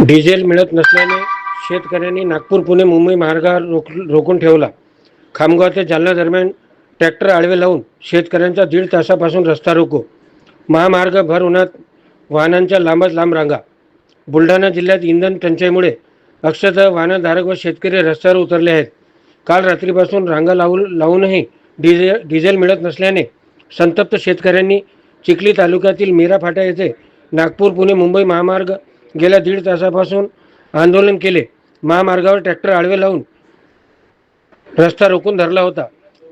Diesel मिळत नसल्याने शेतकऱ्यांनी नागपूर पुणे मुंबई मार्गावर रोखून ठेवला. खामगाव ते जालना दरम्यान ट्रॅक्टर आडवे लावून शेतकऱ्यांचा 1.5 तासापासून रस्ता रोको. महामार्ग भर उन्हात वाहनांच्या लांबच लांब रांगा. बुलढाणा जिल्ह्यात इंधन टंचाईमुळे अक्षरशः वाहनधारक व शेतकरी रस्त्यावर उतरले आहेत. काल रात्रीपासून रांगा लावूनही डिझेल मिळत नसल्याने संतप्त शेतकऱ्यांनी चिखली तालुक्यातील मीरा फाटा येथे नागपूर पुणे मुंबई महामार्ग गेल्या 1.5 तासापासून आंदोलन केले. महामार्गावर ट्रॅक्टर आडवे लावून रस्ता रोखून धरला होता.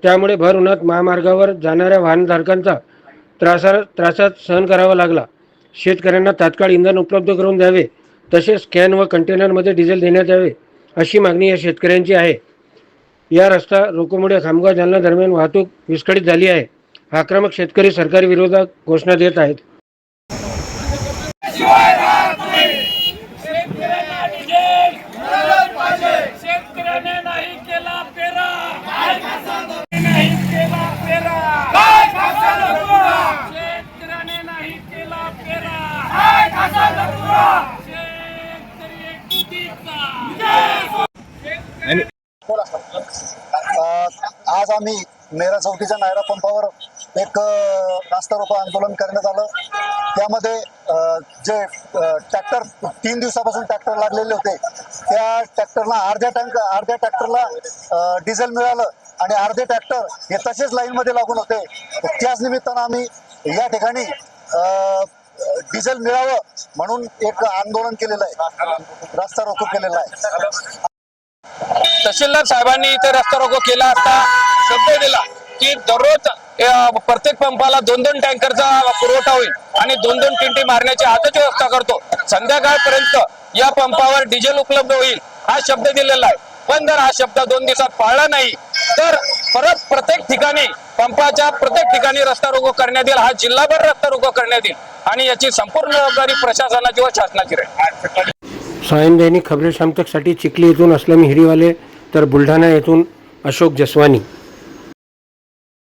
त्यामुळे भर उन्हात महामार्गावर जाणाऱ्या वाहनधारकांचा त्रासात सहन करावा लागला. शेतकऱ्यांना तात्काळ इंधन उपलब्ध करून द्यावे, तसेच कॅन व कंटेनरमध्ये डिझेल देण्यात यावे, अशी मागणी या शेतकऱ्यांची आहे. या रस्ता रोकोमुळे खामगाव जालना दरम्यान वाहतूक विस्कळीत झाली आहे. आक्रमक शेतकरी सरकारी विरोधात घोषणा देत आहेत. शेतकऱ्याने नाही केला पेरा, शेतकऱ्याने नाही केला पेरा, आज आम्ही मेरा चौकीच्या नायरा पंपावर एक रास्ता रोको आंदोलन करण्यात आलं. त्यामध्ये जे ट्रॅक्टर 3 दिवसापासून ट्रॅक्टर लागलेले होते, त्या ट्रॅक्टरला अर्ध्या ट्रॅक्टरला डिझेल मिळालं आणि अर्धे ट्रॅक्टर हे तसेच लाईनमध्ये लागून होते. त्याच निमित्तानं आम्ही या ठिकाणी डिझेल मिळावं म्हणून एक आंदोलन केलेलं आहे, रस्ता रोको केलेला आहे. तहसीलदार साहेबांनी इथे रस्ता रोको केला असता शब्द दिला की दररोज प्रत्येक पंपाला 2-2 टँकरचा पुरवठा होईल आणि 2-2 टिंटी मारण्याची आजच व्यवस्था करतो. संध्याकाळपर्यंत या पंपावर डिझेल उपलब्ध होईल हा शब्द दिलेला आहे. पण जर हा शब्द 2 दिवसात पाळला नाही तर परत प्रत्येक ठिकाणी पंपाच्या प्रत्येक ठिकाणी रस्ता रोको करण्यात येईल. हा जिल्हाभर रस्ता रोको करण्यात येईल आणि याची संपूर्ण जबाबदारी प्रशासनाची व शासनाची राहील. सायन दैनिक खबरें शाम तक साठी चिखली येथून असलम हिरीवाले तर बुलढाणा येथून अशोक जसवानी.